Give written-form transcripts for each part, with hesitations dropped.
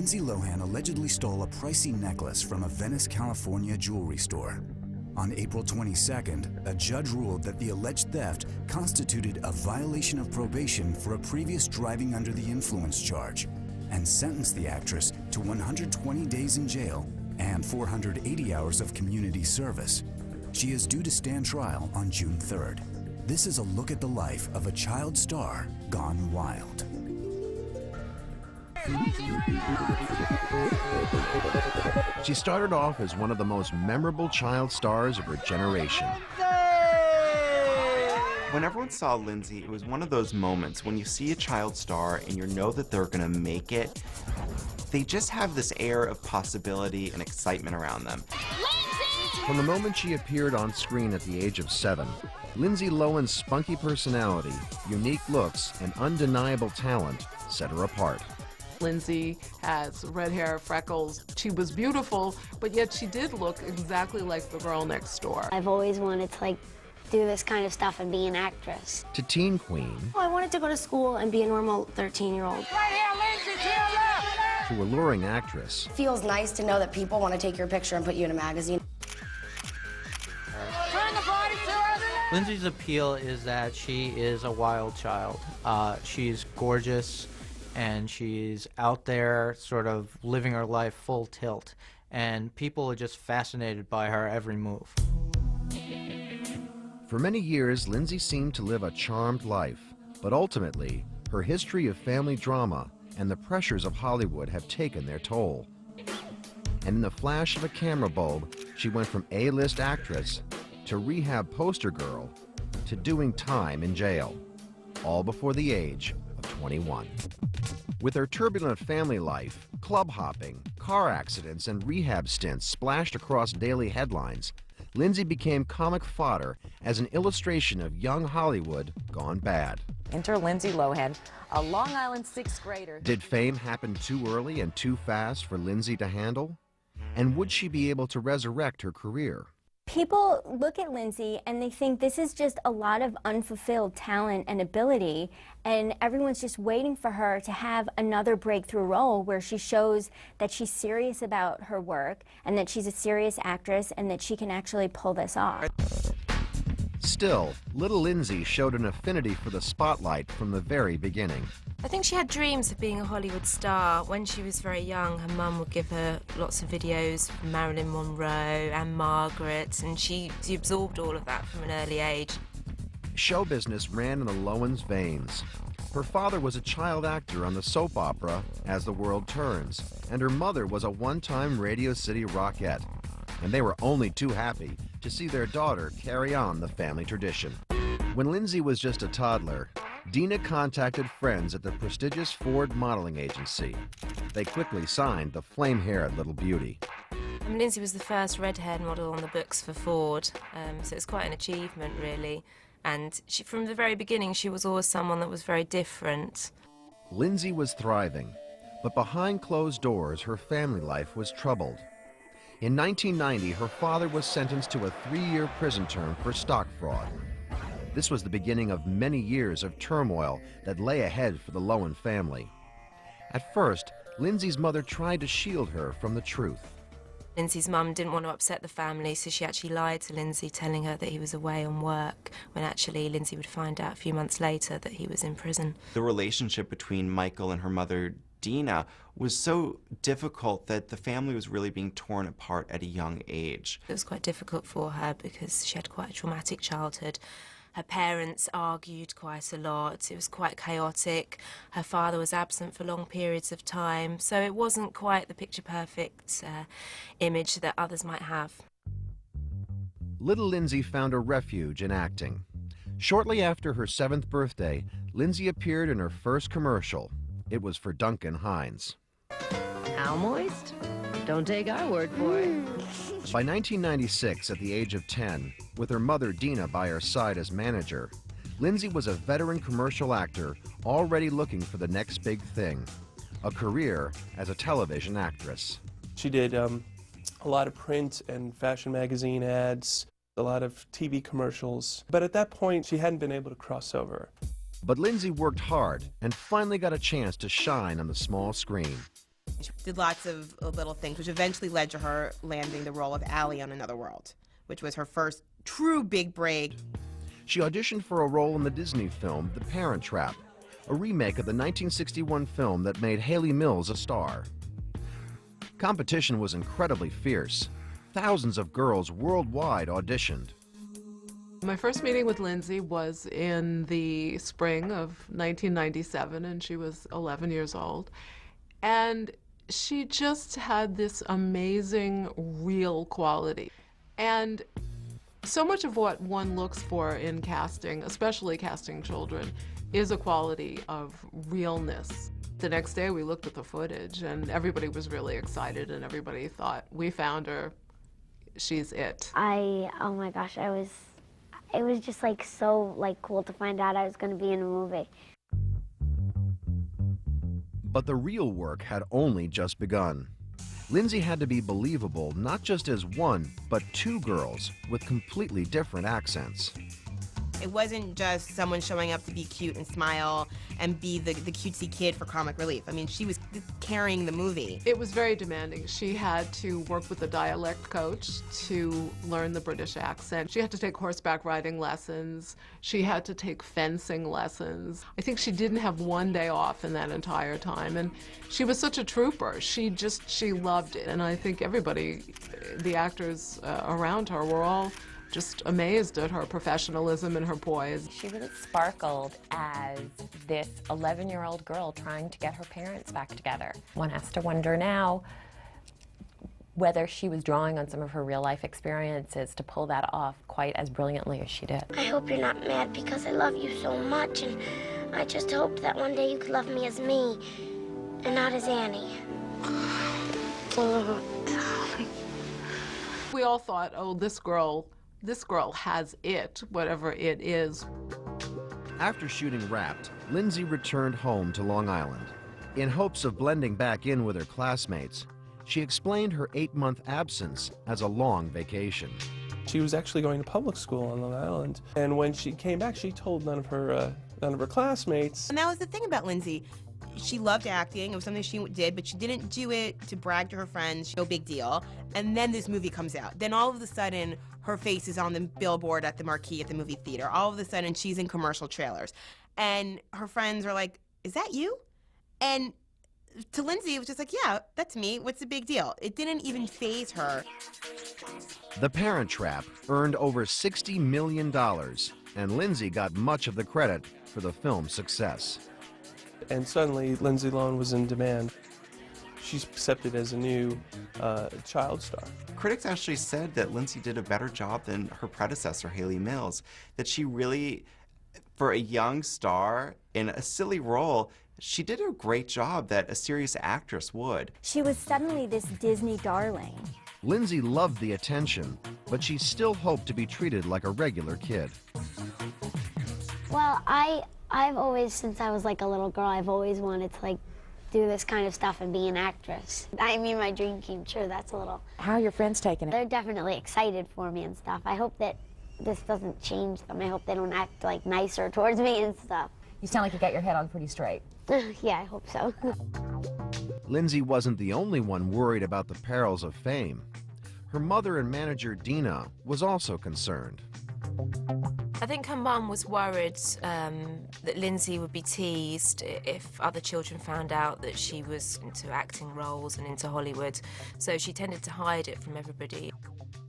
Lindsay Lohan allegedly stole a pricey necklace from a Venice, California jewelry store. On April 22nd, a judge ruled that the alleged theft constituted a violation of probation for a previous driving under the influence charge and sentenced the actress to 120 days in jail and 480 hours of community service. She is due to stand trial on June 3rd. This is a look at the life of a child star gone wild. She started off as one of the most memorable child stars of her generation. When everyone saw Lindsay, it was one of those moments when you see a child star and you know that they're gonna make it. They just have this air of possibility and excitement around them. From the moment she appeared on screen at the age of 7, Lindsay Lohan's spunky personality, unique looks, and undeniable talent set her apart. Lindsay has red hair, freckles. She was beautiful, but yet she did look exactly like the girl next door. I've always wanted to do this kind of stuff and be an actress. To teen queen. I wanted to go to school and be a normal 13-year-old. Right here, Lindsay, to your left! To alluring actress. It feels nice to know that people want to take your picture and put you in a magazine. Turn the body to her. Lindsay's appeal is that she is a wild child. She's gorgeous, and she's out there sort of living her life full tilt, and people are just fascinated by her every move. For many years, Lindsay seemed to live a charmed life, but ultimately, her history of family drama and the pressures of Hollywood have taken their toll. And in the flash of a camera bulb, she went from A-list actress to rehab poster girl to doing time in jail, all before the age of 21. With her turbulent family life, club hopping, car accidents, and rehab stints splashed across daily headlines, Lindsay became comic fodder as an illustration of young Hollywood gone bad. Enter Lindsay Lohan, a Long Island 6th grader. Did fame happen too early and too fast for Lindsay to handle? And would she be able to resurrect her career? People look at Lindsay and they think this is just a lot of unfulfilled talent and ability, and everyone's just waiting for her to have another breakthrough role where she shows that she's serious about her work and that she's a serious actress and that she can actually pull this off. Still, little Lindsay showed an affinity for the spotlight from the very beginning. I think she had dreams of being a Hollywood star. When she was very young, her mum would give her lots of videos of Marilyn Monroe and Margaret, and she absorbed all of that from an early age. Show business ran in the Lohans' veins. Her father was a child actor on the soap opera As the World Turns, and her mother was a one-time Radio City rockette. And they were only too happy to see their daughter carry on the family tradition. When Lindsay was just a toddler, Dina contacted friends at the prestigious Ford modeling agency. They quickly signed the flame-haired little beauty. Lindsay was the first red-haired model on the books for Ford, so it's quite an achievement, really. And from the very beginning, she was always someone that was very different. Lindsay was thriving, but behind closed doors, her family life was troubled. In 1990, her father was sentenced to a 3-year prison term for stock fraud. This was the beginning of many years of turmoil that lay ahead for the Lohan family. At first, Lindsay's mother tried to shield her from the truth. Lindsay's mum didn't want to upset the family, so she actually lied to Lindsay, telling her that he was away on work, when actually Lindsay would find out a few months later that he was in prison. The relationship between Michael and her mother, Dina, was so difficult that the family was really being torn apart at a young age. It was quite difficult for her because she had quite a traumatic childhood. Her parents argued quite a lot. It was quite chaotic. Her father was absent for long periods of time, so it wasn't quite the picture-perfect image that others might have. Little Lindsay found a refuge in acting. Shortly after her 7th birthday, Lindsay appeared in her first commercial. It was for Duncan Hines. How moist? Don't take our word for it. By 1996, at the age of 10, with her mother Dina by her side as manager, Lindsay was a veteran commercial actor already looking for the next big thing, a career as a television actress. She did a lot of print and fashion magazine ads, a lot of TV commercials, but at that point she hadn't been able to cross over. But Lindsay worked hard and finally got a chance to shine on the small screen. She did lots of little things, which eventually led to her landing the role of Allie on Another World, which was her first true big break. She auditioned for a role in the Disney film The Parent Trap, a remake of the 1961 film that made Hayley Mills a star. Competition was incredibly fierce. Thousands of girls worldwide auditioned. My first meeting with Lindsay was in the spring of 1997, and she was 11 years old. And she just had this amazing, real quality. And so much of what one looks for in casting, especially casting children, is a quality of realness. The next day we looked at the footage and everybody was really excited and everybody thought, we found her, she's it. Oh my gosh, it was just like so cool to find out I was going to be in a movie. But the real work had only just begun. Lindsay had to be believable not just as one, but two girls with completely different accents. It wasn't just someone showing up to be cute and smile and be the cutesy kid for comic relief. I mean, she was carrying the movie. It was very demanding. She had to work with a dialect coach to learn the British accent. She had to take horseback riding lessons. She had to take fencing lessons. I think she didn't have one day off in that entire time. And she was such a trooper. She loved it. And I think everybody, the actors around her, were all just amazed at her professionalism and her poise. She really sparkled as this 11-year-old girl trying to get her parents back together. One has to wonder now whether she was drawing on some of her real-life experiences to pull that off quite as brilliantly as she did. I hope you're not mad because I love you so much, and I just hoped that one day you could love me as me and not as Annie. We all thought, oh, this girl has it, whatever it is. After shooting Wrapped, Lindsay returned home to Long Island. In hopes of blending back in with her classmates, she explained her 8-month absence as a long vacation. She was actually going to public school on Long Island, and when she came back, she told none of her classmates. And that was the thing about Lindsay. She loved acting. It was something she did, but she didn't do it to brag to her friends. No big deal. And then this movie comes out. Then all of a sudden, her face is on the billboard at the marquee at the movie theater. All of a sudden, she's in commercial trailers. And her friends are like, is that you? And to Lindsay, it was just like, yeah, that's me. What's the big deal? It didn't even faze her. The Parent Trap earned over $60 million, and Lindsay got much of the credit for the film's success. And suddenly, Lindsay Lohan was in demand. She's accepted as a new child star. Critics actually said that Lindsay did a better job than her predecessor, Hayley Mills, that she really, for a young star in a silly role, she did a great job that a serious actress would. She was suddenly this Disney darling. Lindsay loved the attention, but she still hoped to be treated like a regular kid. Well, I've always, since I was like a little girl, I've always wanted to do this kind of stuff and be an actress. I mean, my dream came true. That's a little... How are your friends taking it? They're definitely excited for me and stuff. I hope that this doesn't change them. I hope they don't act nicer towards me and stuff. You sound like you got your head on pretty straight. Yeah, I hope so. Lindsay wasn't the only one worried about the perils of fame. Her mother and manager, Dina, was also concerned. I think her mum was worried that Lindsay would be teased if other children found out that she was into acting roles and into Hollywood, so she tended to hide it from everybody.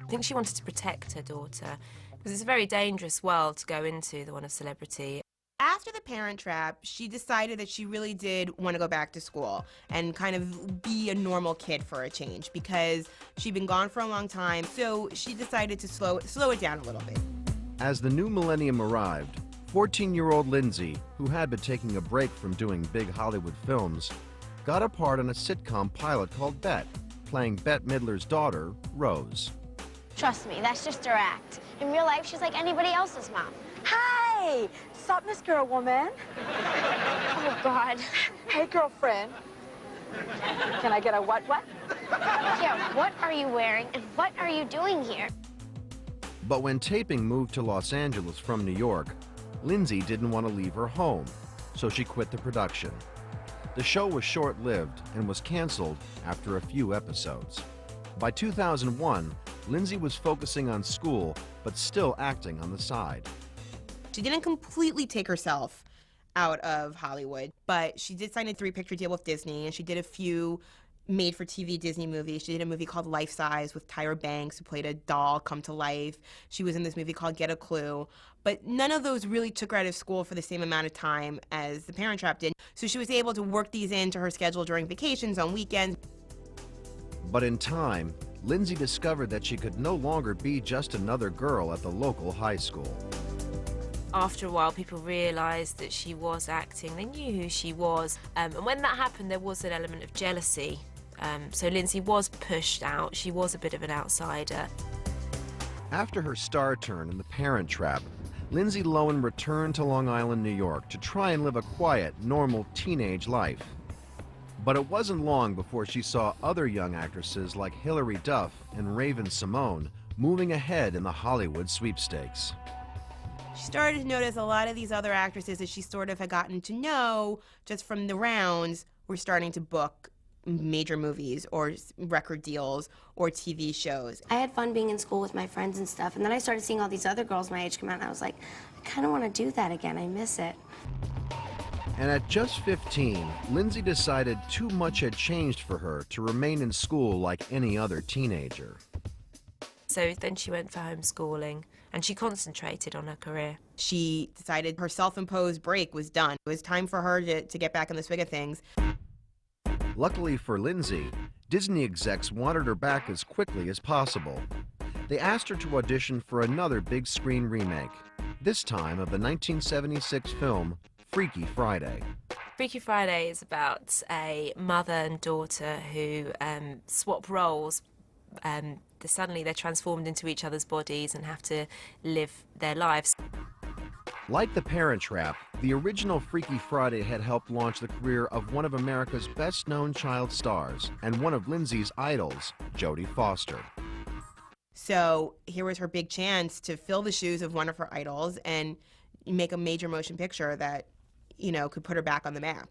I think she wanted to protect her daughter, because it's a very dangerous world to go into, the one of celebrity. After The Parent Trap, she decided that she really did want to go back to school and kind of be a normal kid for a change, because she'd been gone for a long time, so she decided to slow it down a little bit. As the new millennium arrived, 14-year-old Lindsay, who had been taking a break from doing big Hollywood films, got a part on a sitcom pilot called Bet, playing Bette Midler's daughter, Rose. Trust me, that's just her act. In real life, she's like anybody else's mom. Hi! Sup, Miss Girl Woman? Oh, God. Hey, girlfriend. Can I get a what? Yeah, what are you wearing and what are you doing here? But when taping moved to Los Angeles from New York, Lindsay didn't want to leave her home, so she quit the production. The show was short-lived and was canceled after a few episodes. By 2001, Lindsay was focusing on school, but still acting on the side. She didn't completely take herself out of Hollywood, but she did sign a 3-picture deal with Disney, and she did a few made-for-TV Disney movies. She did a movie called Life Size with Tyra Banks, who played a doll come to life. She was in this movie called Get a Clue. But none of those really took her out of school for the same amount of time as The Parent Trap did. So she was able to work these into her schedule during vacations, on weekends. But in time, Lindsay discovered that she could no longer be just another girl at the local high school. After a while, people realised that she was acting. They knew who she was. And when that happened, there was an element of jealousy. So Lindsay was pushed out. She was a bit of an outsider. After her star turn in The Parent Trap, Lindsay Lohan returned to Long Island, New York to try and live a quiet, normal teenage life. But it wasn't long before she saw other young actresses like Hilary Duff and Raven Simone moving ahead in the Hollywood sweepstakes. She started to notice a lot of these other actresses that she sort of had gotten to know just from the rounds were starting to book major movies or record deals or TV shows. I had fun being in school with my friends and stuff, and then I started seeing all these other girls my age come out, and I was like, I kind of want to do that again. I miss it. And at just 15, Lindsay decided too much had changed for her to remain in school like any other teenager. So then she went for homeschooling, and she concentrated on her career. She decided her self-imposed break was done. It was time for her to get back in the swing of things. Luckily for Lindsay, Disney execs wanted her back as quickly as possible. They asked her to audition for another big screen remake, this time of the 1976 film Freaky Friday. Freaky Friday is about a mother and daughter who swap roles. Suddenly they're transformed into each other's bodies and have to live their lives. Like The Parent Trap, the original Freaky Friday had helped launch the career of one of America's best-known child stars and one of Lindsay's idols, Jodie Foster. So here was her big chance to fill the shoes of one of her idols and make a major motion picture that, you know, could put her back on the map.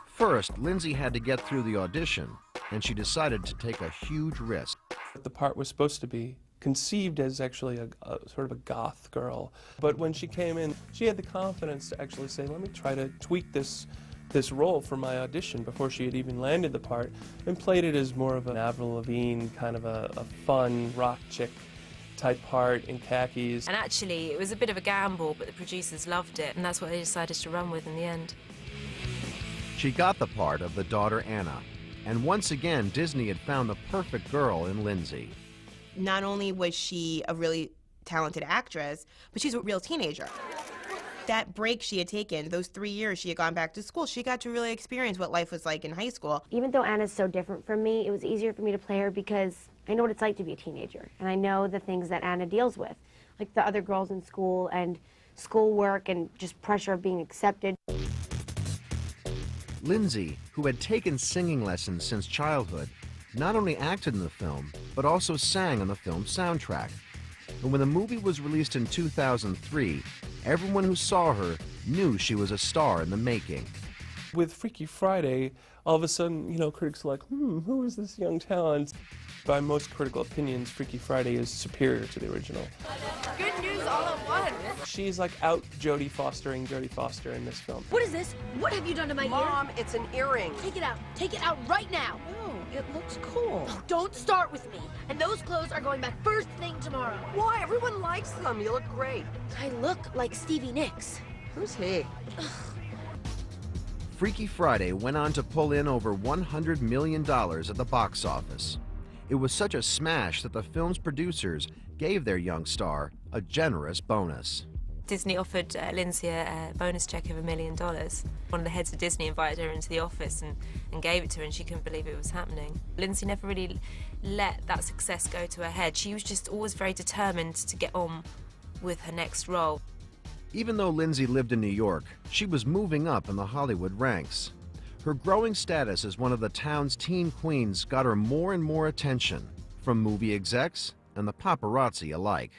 First, Lindsay had to get through the audition, and she decided to take a huge risk. The part was supposed to be conceived as actually a sort of a goth girl. But when she came in, she had the confidence to actually say, let me try to tweak this role for my audition before she had even landed the part, and played it as more of an Avril Lavigne, kind of a fun rock chick type part in khakis. And actually, it was a bit of a gamble, but the producers loved it, and that's what they decided to run with in the end. She got the part of the daughter Anna, and once again, Disney had found the perfect girl in Lindsay. Not only was she a really talented actress, but she's a real teenager. That break she had taken, those 3 years she had gone back to school, she got to really experience what life was like in high school. Even though Anna's so different from me, it was easier for me to play her because I know what it's like to be a teenager, and I know the things that Anna deals with, like the other girls in school and schoolwork and just pressure of being accepted. Lindsay, who had taken singing lessons since childhood, not only acted in the film, but also sang on the film's soundtrack. And when the movie was released in 2003, everyone who saw her knew she was a star in the making. With Freaky Friday, all of a sudden, you know, critics are like, who is this young talent? By most critical opinions, Freaky Friday is superior to the original. Good news all at once. She's like out Jodie Fostering Jodie Foster in this film. What is this? What have you done to my ear? Mom, it's an earring. Take it out. Take it out right now. No, it looks cool. Oh, don't start with me. And those clothes are going back first thing tomorrow. Why? Everyone likes them. You look great. I look like Stevie Nicks. Who's he? Freaky Friday went on to pull in over $100 million at the box office. It was such a smash that the film's producers gave their young star a generous bonus. Disney offered Lindsay a bonus check of $1 million. One of the heads of Disney invited her into the office and gave it to her, and she couldn't believe it was happening. Lindsay never really let that success go to her head. She was just always very determined to get on with her next role. Even though Lindsay lived in New York, she was moving up in the Hollywood ranks. Her growing status as one of the town's teen queens got her more and more attention from movie execs and the paparazzi alike.